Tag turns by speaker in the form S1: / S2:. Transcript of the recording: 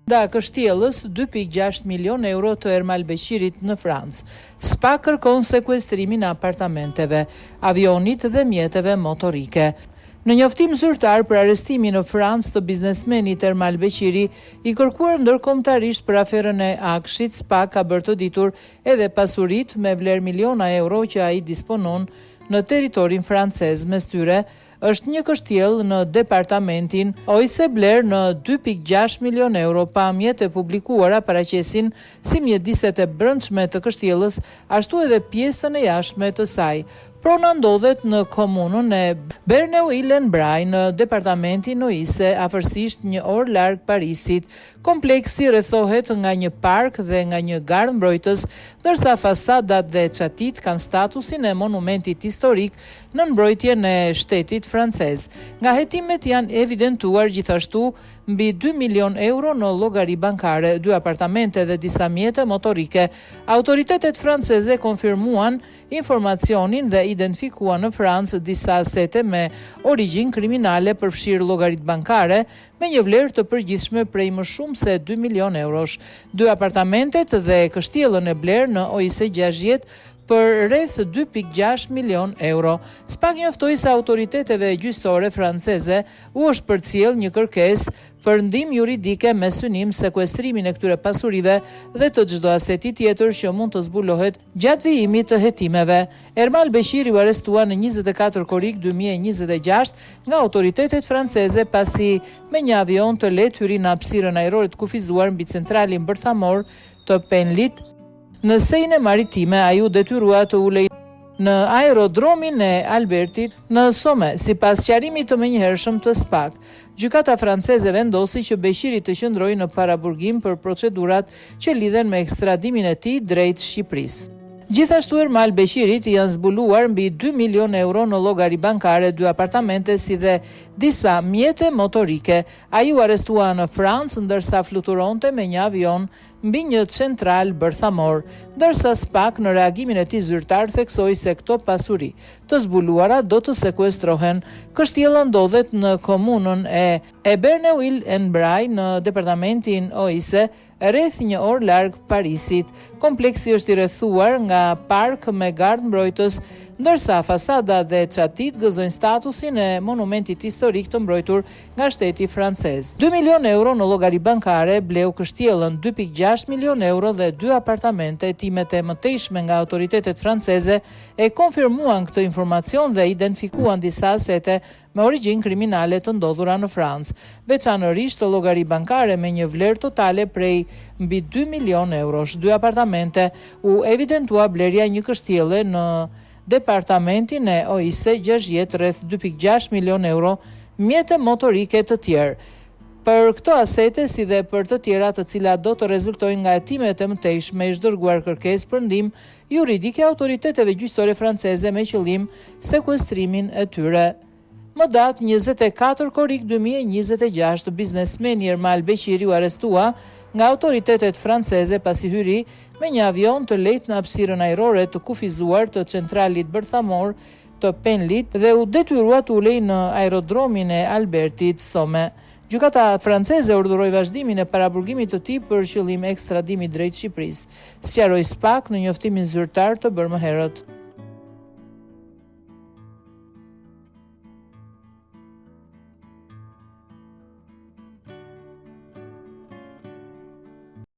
S1: Da kështjellës 2.6 milion euro të Ermal Beqirit në Francë. SPA kërkon sekuestrimin e apartamenteve, avionit dhe mjeteve motorike. Në njoftim zyrtar për arrestimin në Francë të biznesmenit Ermal Beqiri, i kërkuar ndërkombëtarisht për aferën e Akshit, SPA ka bërë të ditur edhe pasuritë me vlerë miliona euro që ai disponon në territorin francez. Mes tyre është një kështjellë në departamentin Oise bler në 2.6 milion euro. Pamjet e publikuara paraqesin si mjediset e brendshme të kështjellës, ashtu edhe pjesën e jashtme të saj. Prona ndodhet në komunën e Berneuil-en-Bray në departamentin Oise, afërsisht një orë larg Parisit. Kompleksi rrethohet nga një park dhe nga një garë mbrojtës, ndërsa fasadat dhe çatit kanë statusin e monumentit historik në mbrojtjen e shtetit francez. Nga hetimet janë evidentuar gjithashtu mbi 2 milion euro në llogari bankare, 2 apartamente dhe disa mjete motorike. Autoritetet franceze konfirmuan informacionin dhe identifikuan në Francë disa asete me origjinë kriminale, përfshirë llogarit bankare me një vlerë të përgjithshme prej më shumë se 2 milion eurosh. 2 apartamentet dhe kështjellën e bler në Oise 60 për rreth 2.6 milion euro. SPA njoftoi se autoriteteve gjyqësore franceze u është përcjell një kërkesë për ndihmë juridike me synim sekuestrimin e këtyre pasurive dhe të çdo aseti tjetër që mund të zbulohet gjatë vijimit të hetimeve. Ermal Beqiri u arrestua në 24 korrik 2026 nga autoritetet franceze pasi me një avion të lehtë hyri në hapësirën ajrore të kufizuar mbi centralin bërthamor të Penlit. Në sejnë maritime, ai u detyrua të ulej në aerodromin e Albertit në Somme, sipas sqarimit të menjëhershëm të SPA. Gjykata franceze vendosi që Beqiri të qëndrojë në paraburgim për procedurat që lidhen me ekstradimin e tij drejt Shqipërisë. Gjithashtu Ermal Beqirit janë zbuluar mbi 2 milion euro në llogari bankare, 2 apartamente si dhe disa mjete motorike. Ai u arrestua në Francë ndërsa fluturonte me një avion mbi një central bërthamor, ndërsa SPA në reagimin e tij zyrtar theksoi se këto pasuri të zbuluara do të sekuestrohen. Kështjella ndodhet në komunën e Berneuil-en-Bray në departamentin Oise, rreth një orë larg Parisit. Kompleksi është i rrethuar nga park me gardë mbrojtës, ndërsa fasada dhe çatit gëzojnë statusin e monumentit historik të mbrojtur nga shteti francez. 2 milion euro në llogari bankare bleu kështjellën, 2.6 milion euro dhe 2 apartamente. Hetimet e mëtejshme nga autoritetet franceze e konfirmuan këtë informacion dhe identifikuan disa asete me origjinë kriminale të ndodhura në Francë, veçanërisht llogari bankare me një vlerë totale prej mbi 2 milion eurosh. 2 apartamente, u evidentua blerja një kështjelle në departamentin e Oise 60 rreth 2.6 milion euro, mjete motorike të tjerë. Për këto asete, si dhe për të tjera të cilat do të rezultojnë nga hetimet e mëtejshme, është dërguar kërkesë për ndihmë juridike autoriteteve gjyqësore franceze me qëllim sekuestrimin e tyre. Më datë 24 korrik 2026, biznesmeni Ermal Beqiri u arrestua nga autoritetet franceze pasi hyri me një avion të lehtë në hapësirën ajrore të kufizuar të centralit bërthamor të Penlit dhe u detyrua të ulej në aerodromin e Albertit Somme. Gjykata franceze urdhëroi vazhdimin e paraburgimit të tij për qëllim ekstradimi drejt Shqipërisë, sqaroi SPA në njoftimin zyrtar të bërë më herët.